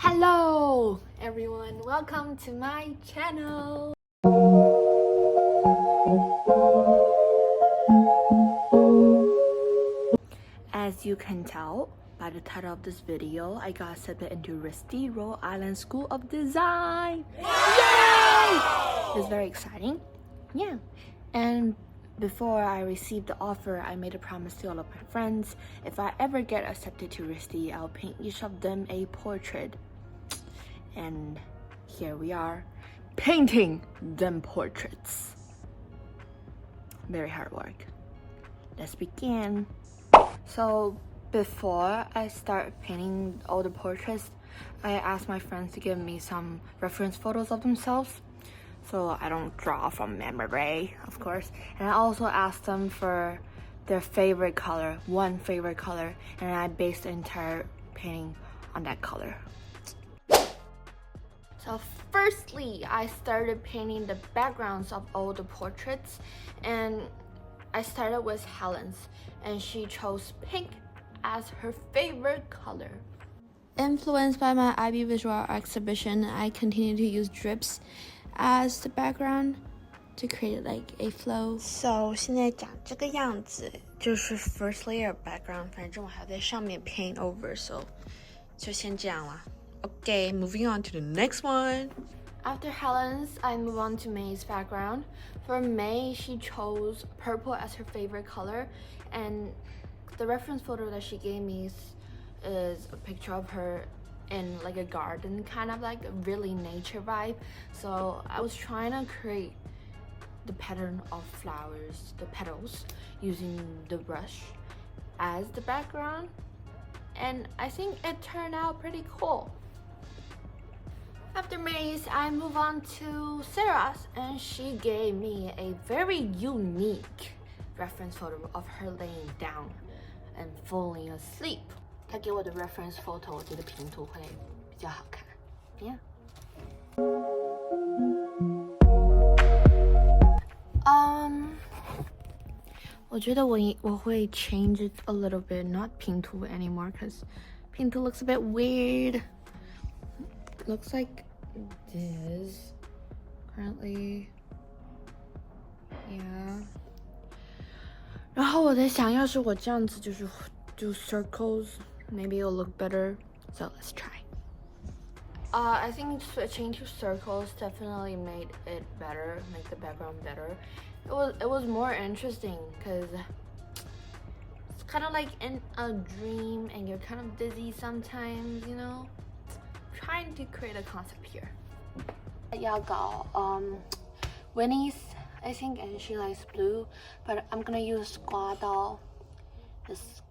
Hello everyone, welcome to my channel. As you can tell by the title of this video, I got accepted into RISD, Rhode Island School of Design. Yay! It's very exciting. Yeah. And before I received the offer, I made a promise to all of my friends. If I ever get accepted to RISD, I'll paint each of them a portrait. And here we are, painting them portraits. Very hard work. Let's begin. So before I start painting all the portraits, I asked my friends to give me some reference photos of themselves, so I don't draw from memory, of course. And I also asked them for their favorite color, one favorite color, and I based the entire painting on that color. So firstly, I started painting the backgrounds of all the portraits, and I started with Helen's, and she chose pink as her favorite color. Influenced by my IB Visual Art exhibition, I continue to use drips as the background to create like a flow. So 现在长这个样子就是 first layer background， 反正我还在上面 paint over， so 就先这样啦。Okay, moving on to the next one. After Helen's, I move on to May's background. For May, she chose purple as her favorite color, and the reference photo that she gave me is a picture of her in like a garden, kind of like a really nature vibe. So I was trying to create the pattern of flowers, the petals, using the brush as the background, and I think it turned out pretty cool. After May's, I move on to Sarah's, and she gave me a very unique reference photo of her laying down and falling asleep. 她给我的 reference photo 我觉得平涂会比较好看。Yeah. 我觉得我会 change it a little bit, not 平涂 anymore, because 平涂 looks a bit weird. Looks like this currently. Yeah. 然后我在想，要是我这样子就是do circles, maybe it'll look better. So let's try. I think switching to circles definitely made it better, make the background better. It was more interesting because it's kind of like in a dream and you're kind of dizzy sometimes, you know. Trying to create a concept here. 要搞Winnie's, I think, and she likes blue, but I'm gonna use 刮刀, just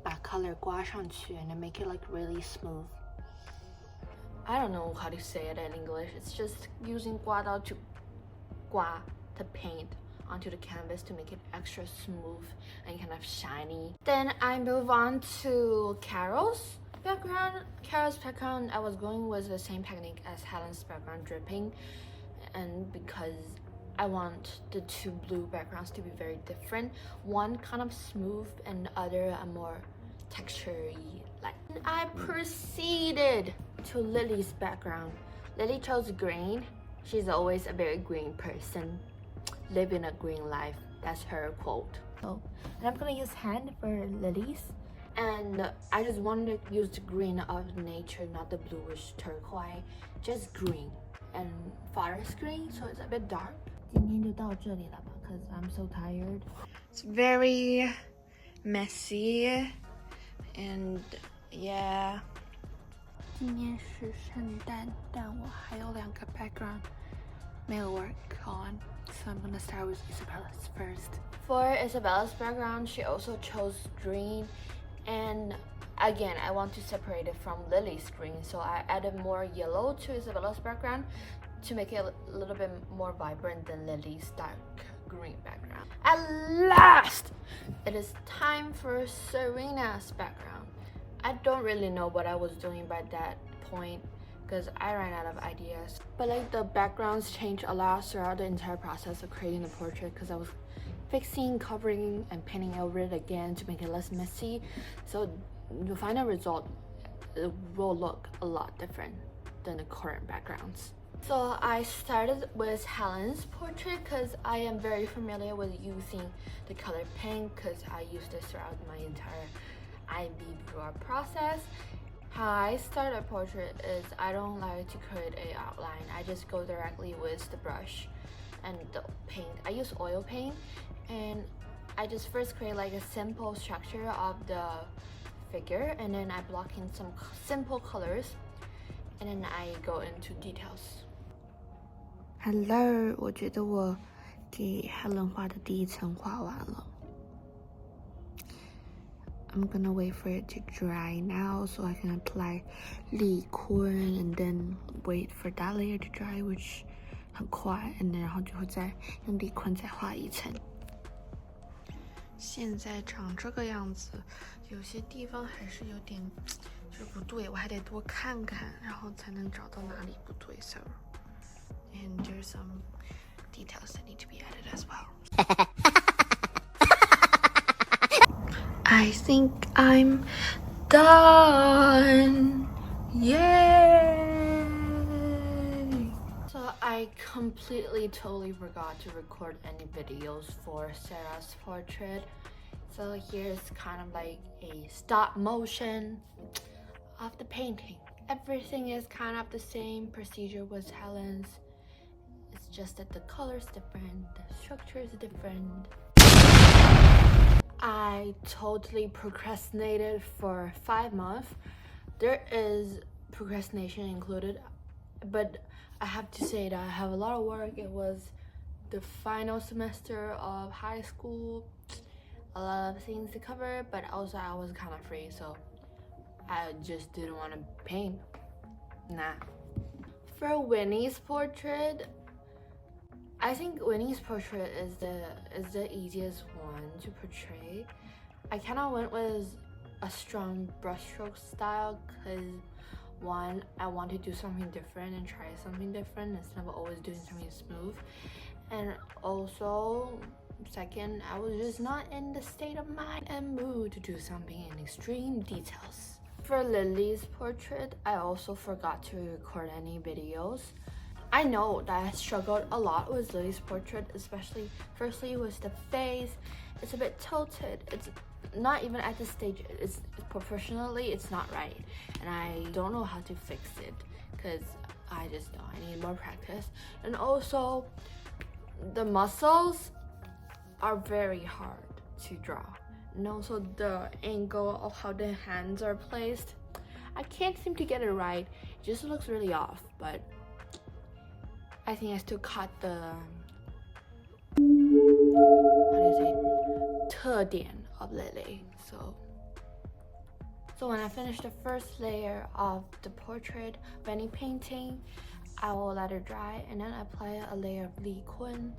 把 color 刮上去 and then make it like really smooth. I don't know how to say it in English. It's just using 刮刀 to paint onto the canvas to make it extra smooth and kind of shiny. Then I move on to Carol's background. Carol's background, I was going with the same technique as Helen's background, dripping, and because I want the two blue backgrounds to be very different, one kind of smooth and the other a more texture-y. Like, I proceeded to Lily's background. Lily chose green. She's always a very green person, living a green life. That's her quote. So, and I'm gonna use hand for Lily's. And I just wanted to use the green of nature, not the bluish turquoise, just green and forest green, so it's a bit dark. 今天就到这里了吧, because I'm so tired. It's very messy and yeah. 今天是圣诞，但我还有2个 background 没有 work on, so I'm gonna start with Isabella's first. For Isabella's background, she also chose green. And again, I want to separate it from Lily's green, so I added more yellow to Isabella's background to make it a little bit more vibrant than Lily's dark green background. At last, it is time for Serena's background. I don't really know what I was doing by that point because I ran out of ideas. But like the backgrounds changed a lot throughout the entire process of creating the portrait because I was fixing, covering, and painting over it again to make it less messy. So the final result it will look a lot different than the current backgrounds. So I started with Helen's portrait because I am very familiar with using the color pink because I used this throughout my entire IB process. How I start a portrait is I don't like to create an outline. I just go directly with the brush and the paint. I use oil paint, and I just first create like a simple structure of the figure, and then I block in some simple colors, and then I go into details. Hello， 我觉得我给 Helen 画的第一层画完了。I'm gonna wait for it to dry now so I can apply 丽坤 and then wait for that layer to dry, which 很快 and then 然后就会再用丽坤再画一层。现在长这个样子，有些地方还是有点就是不对，我还得多看看，然后才能找到哪里不对。So, and there's some details that need to be added as well. I think I'm done. Yay! So I completely totally forgot to record any videos for Sarah's portrait. So here's kind of like a stop motion of the painting. Everything is kind of the same procedure with Helen's. It's just that the color's different, the structure is different. I totally procrastinated for 5 months. There is procrastination included, but I have to say that I have a lot of work. It was the final semester of high school, a lot of things to cover, but also I was kind of free, so I just didn't want to paint. Nah. For Winnie's portrait, I think Winnie's portrait is the easiest one to portray. I kind of went with a strong brushstroke style because one, I want to do something different and try something different instead of always doing something smooth. And also, second, I was just not in the state of mind and mood to do something in extreme details. For Lily's portrait, I also forgot to record any videos. I know that I struggled a lot with Lily's portrait, especially firstly with the face. It's a bit tilted. It's not even at this stage. It's proportionally, it's not right, and I don't know how to fix it because I just know I need more practice. And also, the muscles are very hard to draw, and also the angle of how the hands are placed, I can't seem to get it right. It just looks really off, but I think I still caught the, how do you say, 特点 of Lily. So when I finish the first layer of the portrait of any painting, I will let it dry and then apply a layer of Li Kun,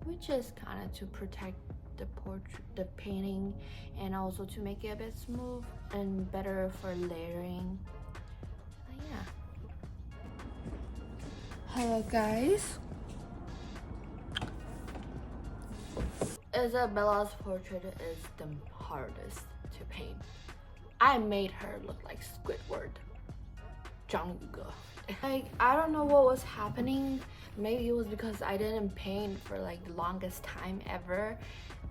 which is kind of to protect the painting and also to make it a bit smooth and better for layering. Yeah. Hello guys. Isabella's portrait is the hardest to paint. I made her look like Squidward. Like, I don't know what was happening. Maybe it was because I didn't paint for like the longest time ever.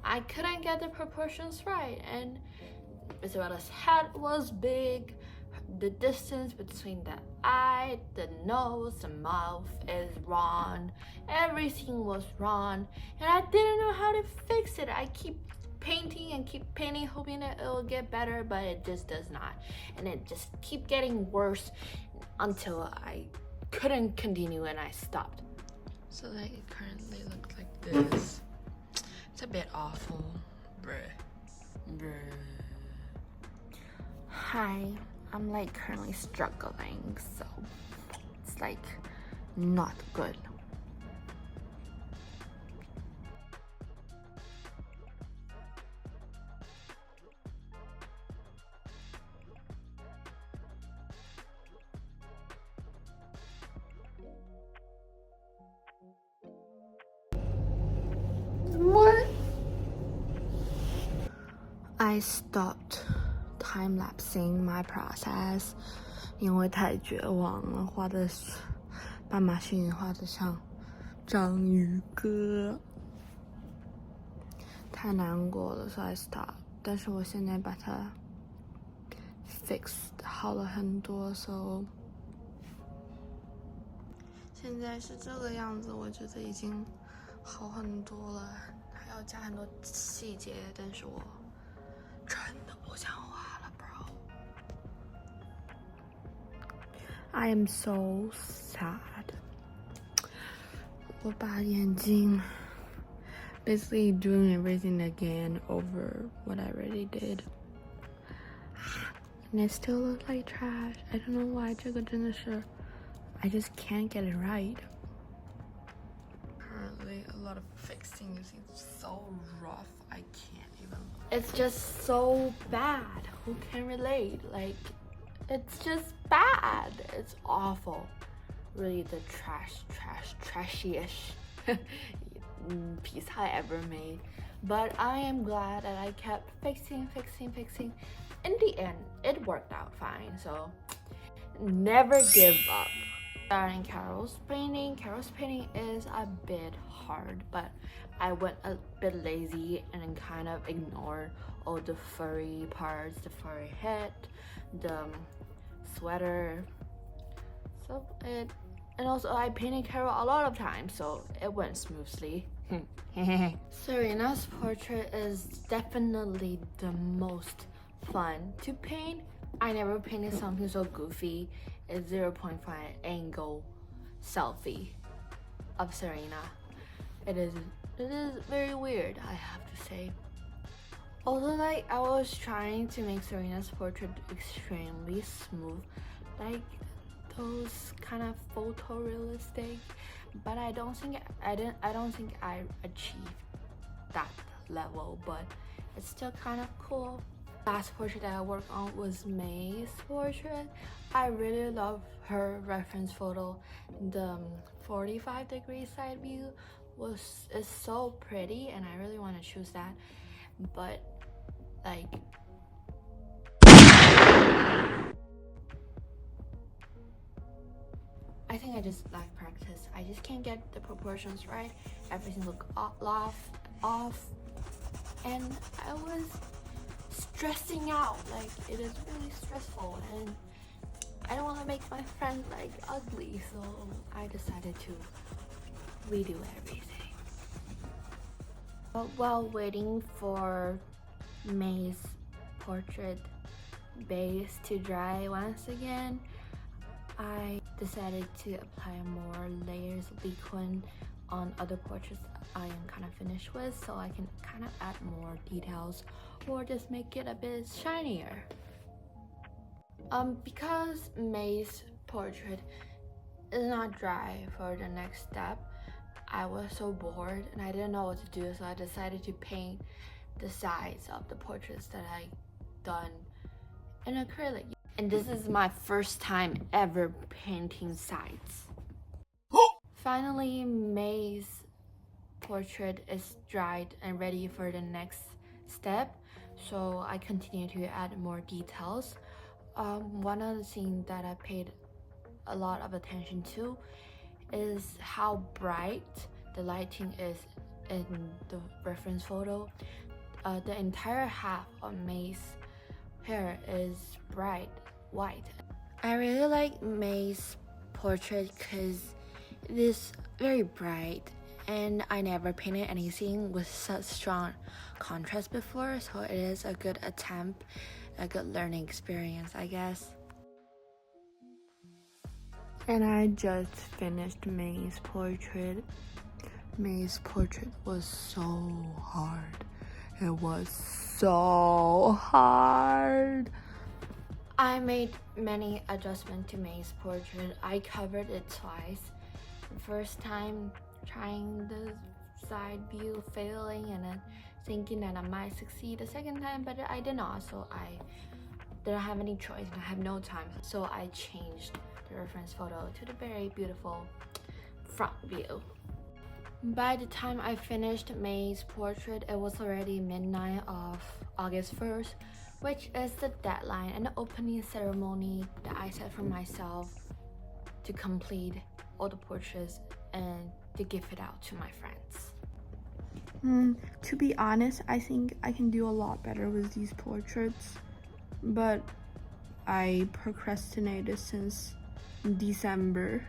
I couldn't get the proportions right, and Isabella's head was big. The distance between the eye, the nose, the mouth is wrong. Everything was wrong, and I didn't know how to fix it. I keep painting and keep painting, hoping that it will get better, but it just does not. And it just keep getting worse until I couldn't continue and I stopped. So like it currently looks like this. It's a bit awful. Bruh. Hi. I'm like currently struggling, so it's like not good. What? I stopped time-lapsing my process， 因为太绝望了，画的斑马线画的像章鱼哥，太难过了，所以 I stop。但是我现在把它 fixed 好了很多 ，so 现在是这个样子，我觉得已经好很多了，还要加很多细节，但是我真的不想画了 ，bro。I am so sad。我把眼睛 basically doing everything again over what I already did. And it still looks like trash. I don't know why 这个真的是 I just can't get it right. Currently a lot of fixing is so rough I can't even. It's just so bad. Who can relate? Like it's just bad. It's awful. Really the trashy-ish piece I ever made. But I am glad that I kept fixing. In the end, it worked out fine, so never give up. Starting Carol's painting. Carol's painting is a bit hard, but I went a bit lazy and then kind of ignored all the furry parts, the furry head, the sweater. So and also I painted Carol a lot of times, so it went smoothly. Serena's portrait is definitely the most fun to paint. I never painted something so goofy. It's 0.5 angle selfie of Serena. It is very weird, I have to say. Also, like I was trying to make Serena's portrait extremely smooth, like those kind of photorealistic, but I don't think I achieved that level, but it's still kind of cool. Last portrait that I worked on was May's portrait. I really love her reference photo. The 45-degree side view is so pretty, and I really want to choose that, but like I think I just lack practice. I just can't get the proportions right. Everything look off, and I was stressing out. Like it is really stressful, and I don't want to make my friends like ugly, so I decided to redo everything. But while waiting for May's portrait base to dry once again, I decided to apply more layers of liquid on other portraits I am kind of finished with, so I can kind of add more details or just make it a bit shinier. Because May's portrait is not dry for the next step, I was so bored and I didn't know what to do, so I decided to paint the sides of the portraits that I done in acrylic. And this is my first time ever painting sides. Finally, May's portrait is dried and ready for the next step, so I continue to add more details. One of the things that I paid a lot of attention to is how bright the lighting is in the reference photo. The entire half of May's hair is bright white. I really like May's portrait because it is very bright, and I never painted anything with such strong contrast before, so it is a good attempt, a good learning experience, I guess. And I just finished May's portrait. May's portrait was so hard. It was so hard. I made many adjustments to May's portrait. I covered it twice. The first time trying the side view, failing, and then thinking that I might succeed the second time, but I did not, so I didn't have any choice and I have no time. So I changed the reference photo to the very beautiful front view. By the time I finished May's portrait, it was already midnight of August 1st, which is the deadline and the opening ceremony that I set for myself to complete all the portraits and to give it out to my friends. To be honest, I think I can do a lot better with these portraits, but I procrastinated since December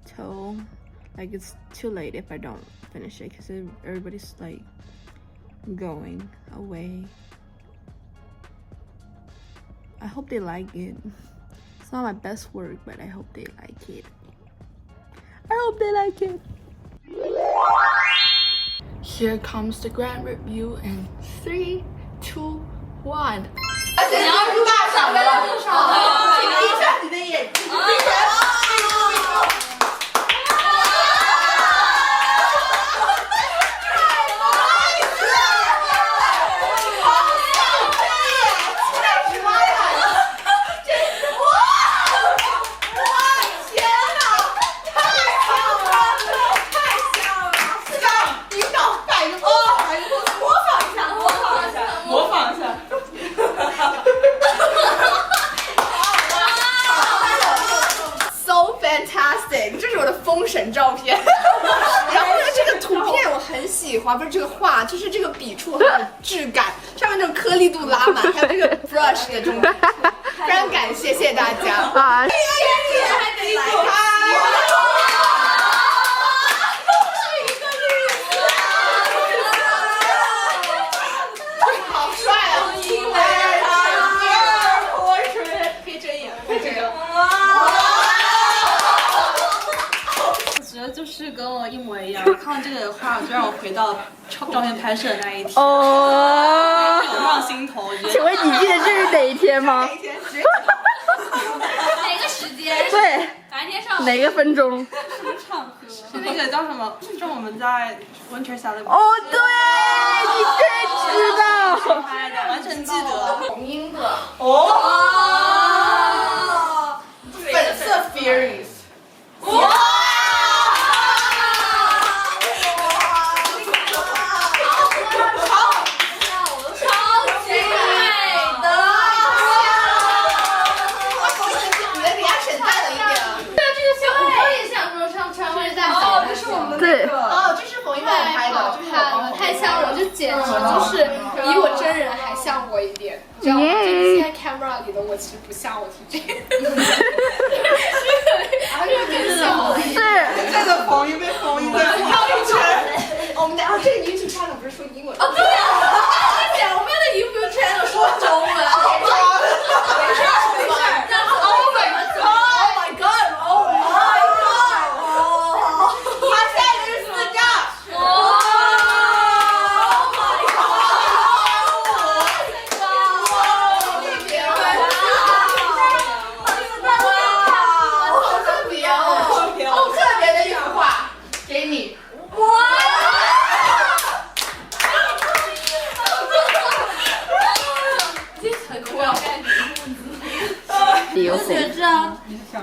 till like it's too late if I don't finish it because everybody's like going away. I hope they like it. It's not my best work, but I hope they like it. I hope they like it. Here comes the grand review in 3, 2, 1. 照片，然后呢，这个图片我很喜欢，不是这个画，就是这个笔触很有质感，上面这种颗粒度拉满，还有这个 brush 的这种，非常感谢，谢谢大家啊！还得来看。 就是跟我一模一样，看到这个画就让我回到照片拍摄的那一天，涌上心头。请问你记得这是哪一天吗？哪个时间？对，哪一天上午？哪个分钟？什么场合？是那个叫什么？就我们在 Winter Celebration。哦，对，你真知道。拍的，完全记得。红樱的哦，粉色 Fairies。哇！ 对，哦，这是冯一曼拍的，太像我，就简直就是比我真人还像我一点，知道吗？就是现在 camera 里的我其实不像我 TJ， 这个更像我。是这个冯一被冯一的我们的这个 YouTube channel 不是说英文？哦，对呀，而且我们的 YouTube channel 说中文。没事没事，那 Oh my God！ 我觉得这张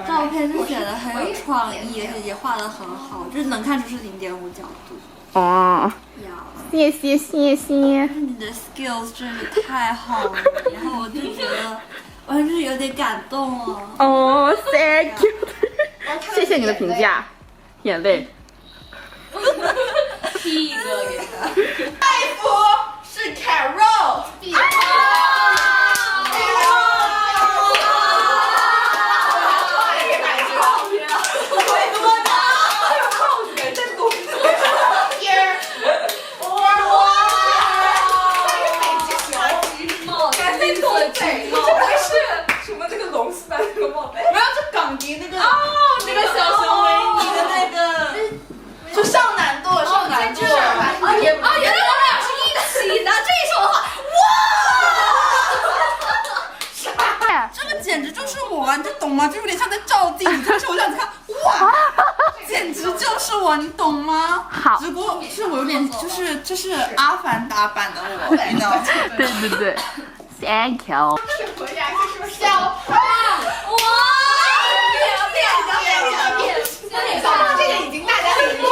照片是写的很有创意，而且也画的很好，就是能看出是0.5角度。哦，谢谢谢谢。你的 skills 真的太好了，然后我就觉得我就是有点感动了。哦 ，thank you， 谢谢你的评价，眼泪。第一个给他。大夫是 Carol。你懂吗？就有点像在照镜子，但是我想看，哇，简直就是我，你懂吗？好，只不过是我有点就是阿凡达版的我，你知道吗？对对对 ，Thank you。小胖，哇！这个已经大家很知道，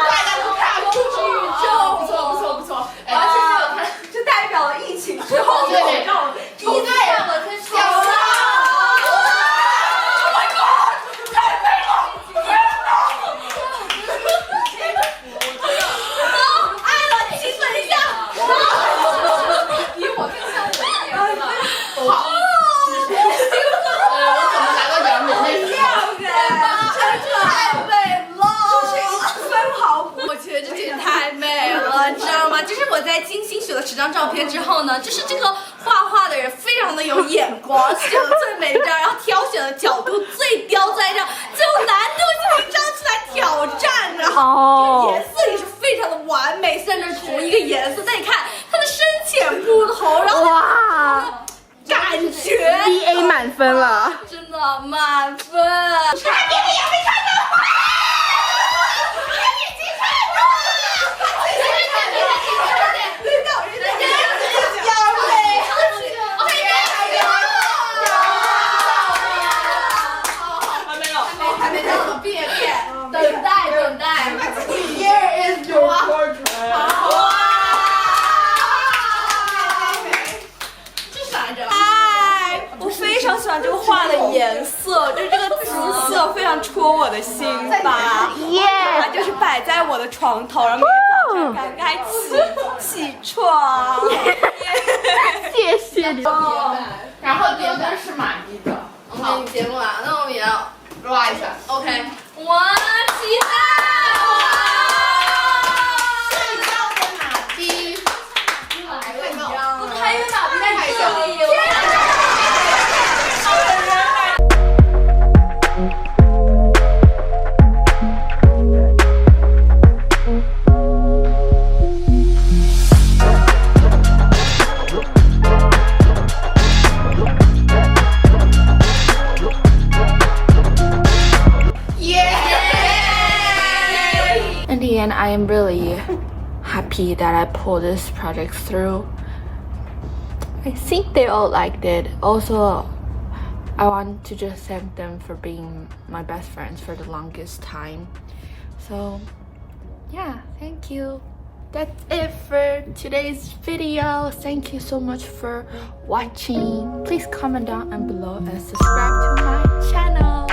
大家都看出去宇宙，不错不错不错，完全没有看，就代表了疫情之后，对，让我10张照片之后呢，就是这个画画的人非常的有眼光，选了最美的一张，然后挑选的角度最刁钻一张，最有难度性一张出来挑战，然后这个颜色也是非常的完美，虽然这是同一个颜色，但你看它的深浅不同，然后哇，感觉 VA 满分了，真的满分。他明明也没看到。等待。Here is your portrait。这是啥着？哎，我非常喜欢这个画的颜色，就是这个紫色非常戳我的心吧。它就是摆在我的床头，然后每天早上刚刚起床。谢谢你。然后别的是马逼的。我们给你节目了，那我们也要抓一下。 OK。哇，期待！睡觉的马逼。我们还有马逼在这里。In the end, I am really happy that I pulled this project through. I think they all liked it. Also, I want to just thank them for being my best friends for the longest time. So, yeah, thank you. That's it for today's video. Thank you so much for watching. Please comment down and below and subscribe to my channel.